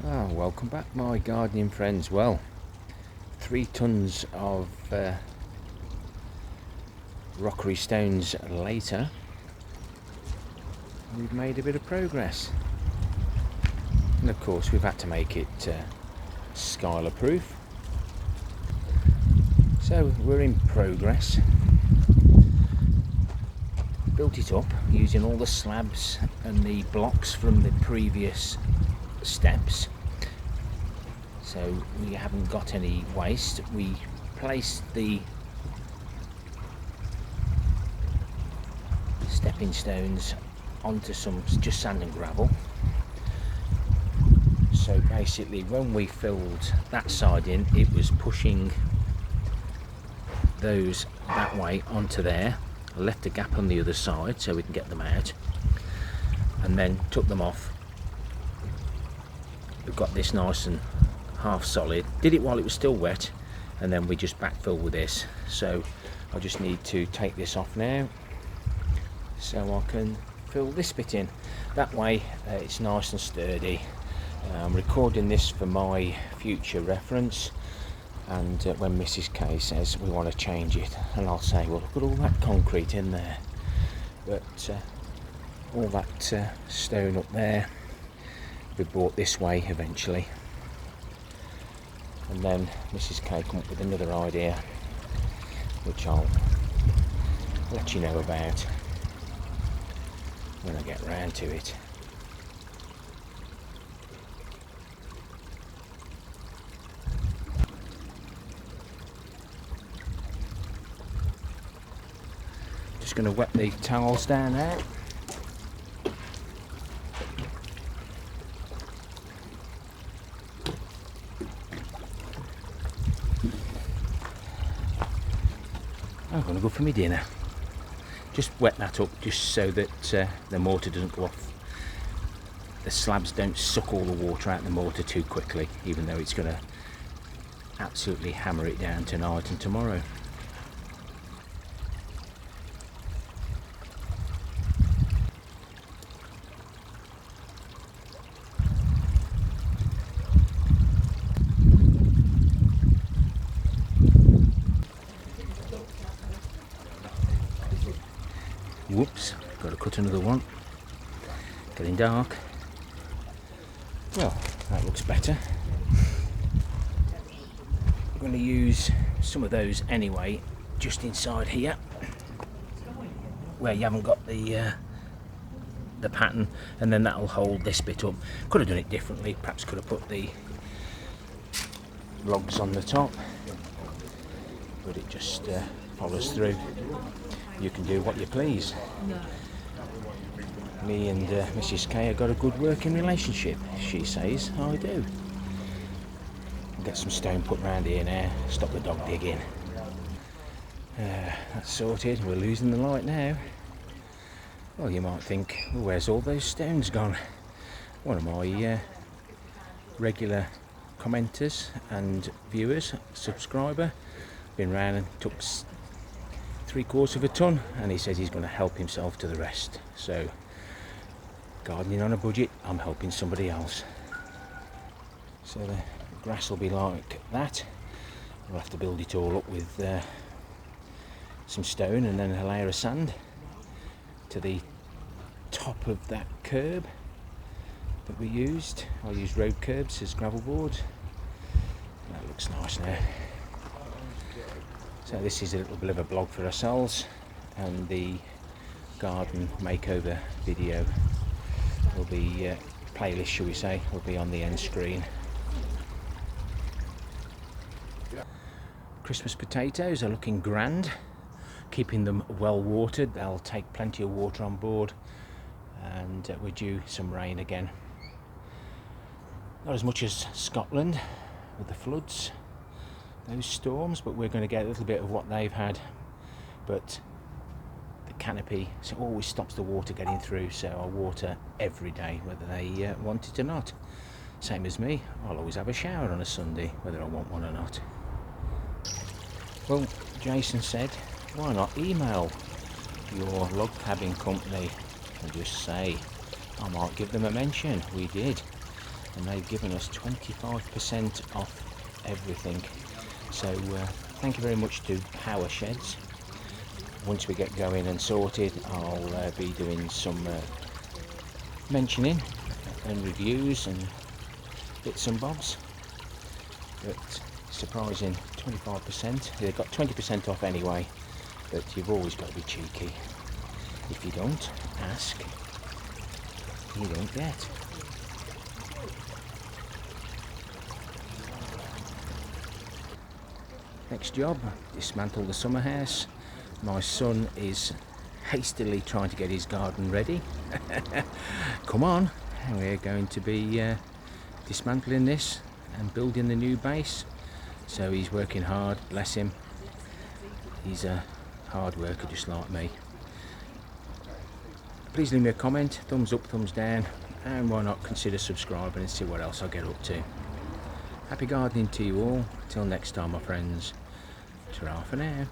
Welcome back, my gardening friends. Well, 3 tons of rockery stones later, we've made a bit of progress, and of course we've had to make it skylar proof, so we're in progress. Built it up using all the slabs and the blocks from the previous steps, so we haven't got any waste. We placed the stepping stones onto some just sand and gravel, so basically when we filled that side in, it was pushing those that way onto there. I left a gap on the other side so we can get them out, and then took them off. We've got this nice and half solid. Did it while it was still wet, and then we just backfill with this. So I just need to take this off now so I can fill this bit in. That way it's nice and sturdy. I'm recording this for my future reference, and when Mrs. K says we want to change it, and I'll say, well, look at all that concrete in there, but all that stone up there we brought this way eventually. And then Mrs. K come up with another idea, which I'll let you know about when I get round to it. Just going to wet the towels down now. I'm going to go for my dinner. Just wet that up just so that the mortar doesn't go off. The slabs don't suck all the water out of the mortar too quickly, even though it's going to absolutely hammer it down tonight and tomorrow. Whoops, got to cut another one. Getting dark. Well, that looks better. I'm going to use some of those anyway, just inside here, where you haven't got the pattern, and then that'll hold this bit up. Could have done it differently, perhaps could have put the logs on the top, but it just follows through. You can do what you please. Me and Mrs. K have got a good working relationship, she says. I do. I'll get some stone put round here now, stop the dog digging. That's sorted. We're losing the light now. Well, you might think, well, where's all those stones gone? One of my regular commenters and viewers, subscriber, been round and took 3/4 of a ton, and he says he's going to help himself to the rest. So, gardening on a budget, I'm helping somebody else. So the grass will be like that. We'll have to build it all up with some stone and then a layer of sand to the top of that curb that we used. I used road curbs as gravel board. That looks nice now. So this is a little bit of a blog for ourselves, and the garden makeover video will be, playlist shall we say, will be on the end screen. Christmas potatoes are looking grand, keeping them well watered. They'll take plenty of water on board, and we're due some rain again. Not as much as Scotland with the floods, those storms, but we're going to get a little bit of what they've had. But the canopy always stops the water getting through, so I water every day, whether they want it or not. Same as me, I'll always have a shower on a Sunday, whether I want one or not. Well, Jason said, why not email your log cabin company and just say, I might give them a mention. We did. and they've given us 25% off everything. So thank you very much to Power Sheds. Once we get going and sorted, I'll be doing some mentioning and reviews and bits and bobs. But surprising, 25%. They've got 20% off anyway, but you've always got to be cheeky. If you don't ask, you don't get. Next job, dismantle the summer house. My son is hastily trying to get his garden ready. Come on, we're going to be dismantling this and building the new base. So he's working hard, bless him. He's a hard worker just like me. Please leave me a comment, thumbs up, thumbs down, and why not consider subscribing and see what else I get up to. Happy gardening to you all. Till next time, my friends. Ta-ra for now.